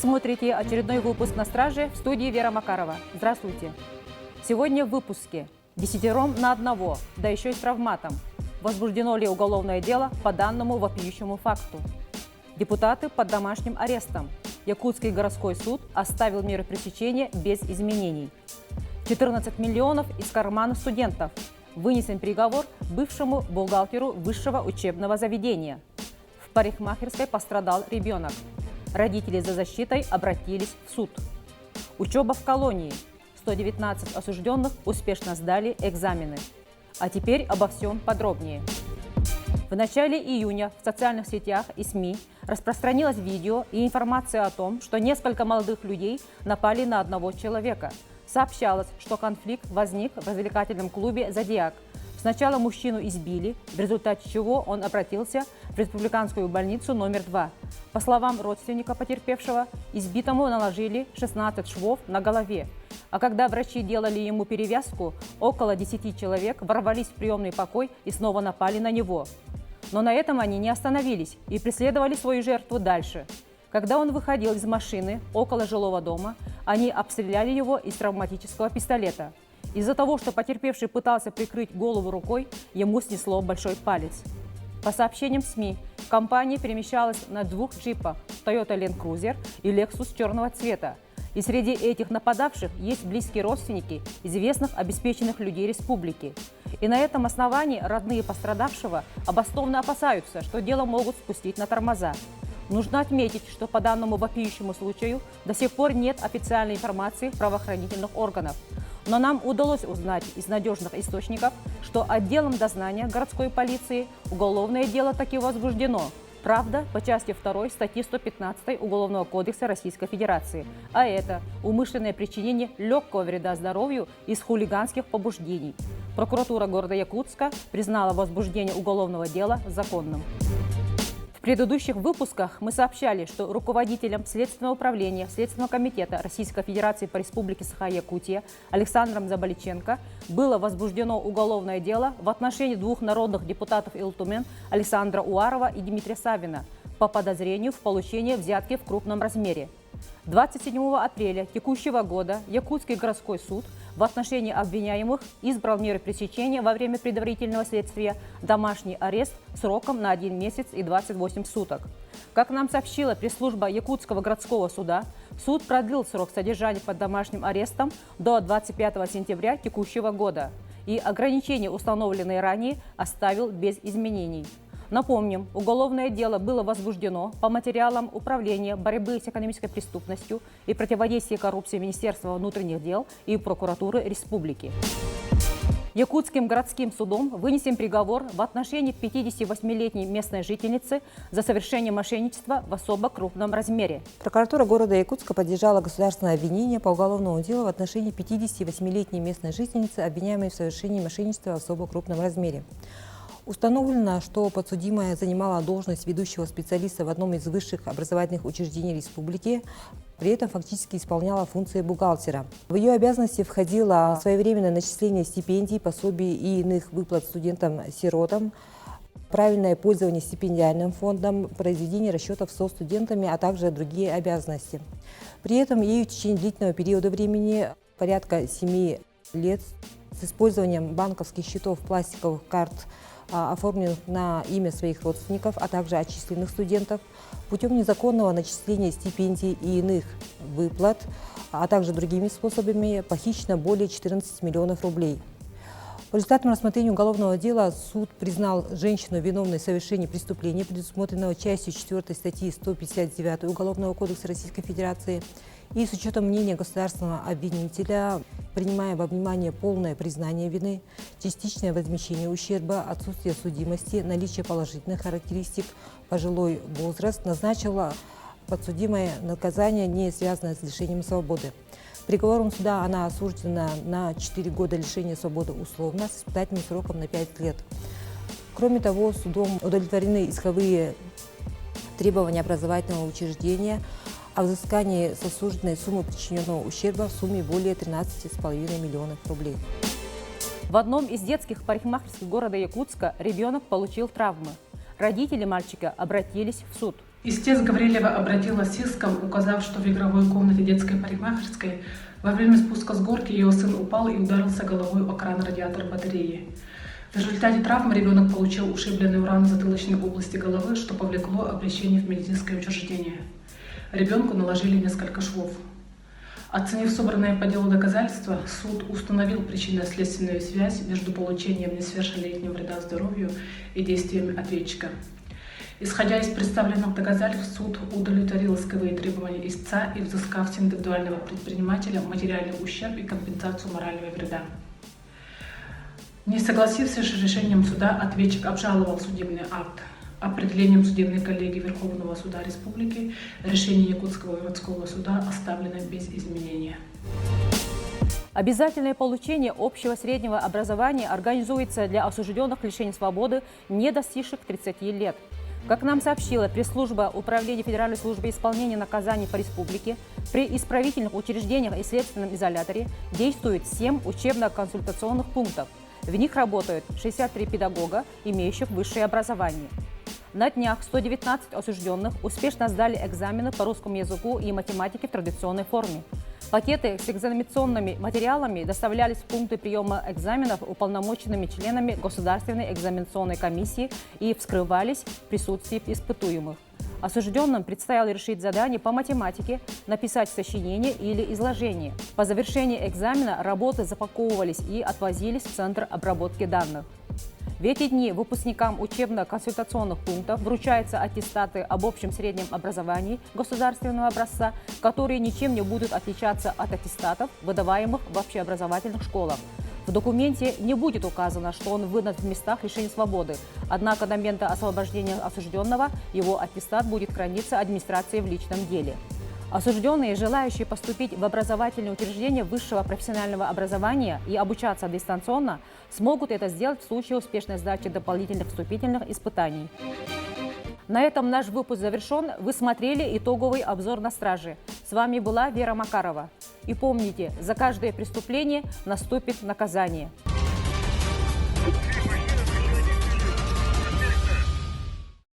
смотрите очередной выпуск «На страже», в студии Вера Макарова. Здравствуйте. Сегодня в выпуске: 10 на одного, да еще и с травматом. Возбуждено ли уголовное дело по данному вопиющему факту? Депутаты под домашним арестом. Якутский городской суд оставил меры пресечения без изменений. 14 миллионов из кармана студентов. Вынесен приговор бывшему бухгалтеру высшего учебного заведения. В парикмахерской пострадал ребенок. Родители за защитой обратились в суд. Учеба в колонии. 119 осужденных успешно сдали экзамены. А теперь обо всем подробнее. В начале июня в социальных сетях и СМИ распространилось видео и информация о том, что несколько молодых людей напали на одного человека. Сообщалось, что конфликт возник в развлекательном клубе «Зодиак». Сначала мужчину избили, в результате чего он обратился в республиканскую больницу номер 2. По словам родственника потерпевшего, избитому наложили 16 швов на голове. А когда врачи делали ему перевязку, около 10 человек ворвались в приемный покой и снова напали на него. Но на этом они не остановились и преследовали свою жертву дальше. Когда он выходил из машины около жилого дома, они обстреляли его из травматического пистолета. Из-за того, что потерпевший пытался прикрыть голову рукой, ему снесло большой палец. По сообщениям СМИ, компания перемещалась на 2 джипах Toyota Land Cruiser и Lexus черного цвета. И среди этих нападавших есть близкие родственники известных обеспеченных людей республики. И на этом основании родные пострадавшего обоснованно опасаются, что дело могут спустить на тормоза. Нужно отметить, что по данному вопиющему случаю до сих пор нет официальной информации правоохранительных органов. Но нам удалось узнать из надежных источников, что отделом дознания городской полиции уголовное дело таки возбуждено. Правда, по части 2 статьи 115 Уголовного кодекса Российской Федерации. А это умышленное причинение легкого вреда здоровью из хулиганских побуждений. Прокуратура города Якутска признала возбуждение уголовного дела законным. В предыдущих выпусках мы сообщали, что руководителем Следственного управления Следственного комитета Российской Федерации по Республике Саха-Якутия Александром Заболиченко было возбуждено уголовное дело в отношении 2 народных депутатов Илтумен Александра Уарова и Дмитрия Савина по подозрению в получении взятки в крупном размере. 27 апреля текущего года Якутский городской суд в отношении обвиняемых избрал меры пресечения во время предварительного следствия домашний арест сроком на 1 месяц и 28 суток. Как нам сообщила пресс-служба Якутского городского суда, суд продлил срок содержания под домашним арестом до 25 сентября текущего года и ограничения, установленные ранее, оставил без изменений. Напомним, уголовное дело было возбуждено по материалам Управления борьбы с экономической преступностью и противодействия коррупции Министерства внутренних дел и прокуратуры республики. Якутским городским судом вынесен приговор в отношении 58-летней местной жительницы за совершение мошенничества в особо крупном размере. Прокуратура города Якутска поддержала государственное обвинение по уголовному делу в отношении 58-летней местной жительницы, обвиняемой в совершении мошенничества в особо крупном размере. Установлено, что подсудимая занимала должность ведущего специалиста в одном из высших образовательных учреждений республики, при этом фактически исполняла функции бухгалтера. В ее обязанности входило своевременное начисление стипендий, пособий и иных выплат студентам-сиротам, правильное пользование стипендиальным фондом, произведение расчетов со студентами, а также другие обязанности. При этом ею в течение длительного периода времени, порядка 7 лет, с использованием банковских счетов, пластиковых карт, оформленных на имя своих родственников, а также отчисленных студентов, путем незаконного начисления стипендий и иных выплат, а также другими способами похищено более 14 миллионов рублей. По результатам рассмотрения уголовного дела суд признал женщину виновной в совершении преступления, предусмотренного частью 4 статьи 159 Уголовного кодекса Российской Федерации, и с учетом мнения государственного обвинителя, принимая во внимание полное признание вины, частичное возмещение ущерба, отсутствие судимости, наличие положительных характеристик, пожилой возраст, назначила подсудимое наказание, не связанное с лишением свободы. Приговором суда она осуждена на 4 года лишения свободы условно с испытательным сроком на 5 лет. Кроме того, судом удовлетворены исковые требования образовательного учреждения о взыскании с осужденной суммы причиненного ущерба в сумме более 13,5 миллионов рублей. В одном из детских парикмахерских города Якутска ребенок получил травмы. Родители мальчика обратились в суд. Истец Гаврилева обратилась с иском, указав, что в игровой комнате детской парикмахерской во время спуска с горки ее сын упал и ударился головой о кран радиатора батареи. В результате травмы ребенок получил ушибленную рану затылочной области головы, что повлекло обращение в медицинское учреждение. Ребенку наложили несколько швов. Оценив собранные по делу доказательства, суд установил причинно-следственную связь между получением несовершеннолетнего вреда здоровью и действиями ответчика. Исходя из представленных доказательств, суд удовлетворил исковые требования истца и взыскав с индивидуального предпринимателя материальный ущерб и компенсацию морального вреда. Не согласившись с решением суда, ответчик обжаловал судебный акт. Определением судебной коллегии Верховного суда Республики решение Якутского городского суда оставлено без изменения. Обязательное получение общего среднего образования организуется для осужденных к лишению свободы, не достигших 30 лет. Как нам сообщила пресс-служба Управления Федеральной службы исполнения наказаний по республике, при исправительных учреждениях и следственном изоляторе действует 7 учебно-консультационных пунктов. В них работают 63 педагога, имеющих высшее образование. На днях 119 осужденных успешно сдали экзамены по русскому языку и математике в традиционной форме. Пакеты с экзаменационными материалами доставлялись в пункты приема экзаменов уполномоченными членами Государственной экзаменационной комиссии и вскрывались в присутствии испытуемых. Осужденным предстояло решить задание по математике, написать сочинение или изложение. По завершении экзамена работы запаковывались и отвозились в Центр обработки данных. В эти дни выпускникам учебно-консультационных пунктов вручаются аттестаты об общем среднем образовании государственного образца, которые ничем не будут отличаться от аттестатов, выдаваемых в общеобразовательных школах. В документе не будет указано, что он выдан в местах лишения свободы, однако до момента освобождения осужденного его аттестат будет храниться администрацией в личном деле. Осужденные, желающие поступить в образовательные учреждения высшего профессионального образования и обучаться дистанционно, смогут это сделать в случае успешной сдачи дополнительных вступительных испытаний. На этом наш выпуск завершен. Вы смотрели итоговый обзор на страже. С вами была Вера Макарова. И помните, за каждое преступление наступит наказание.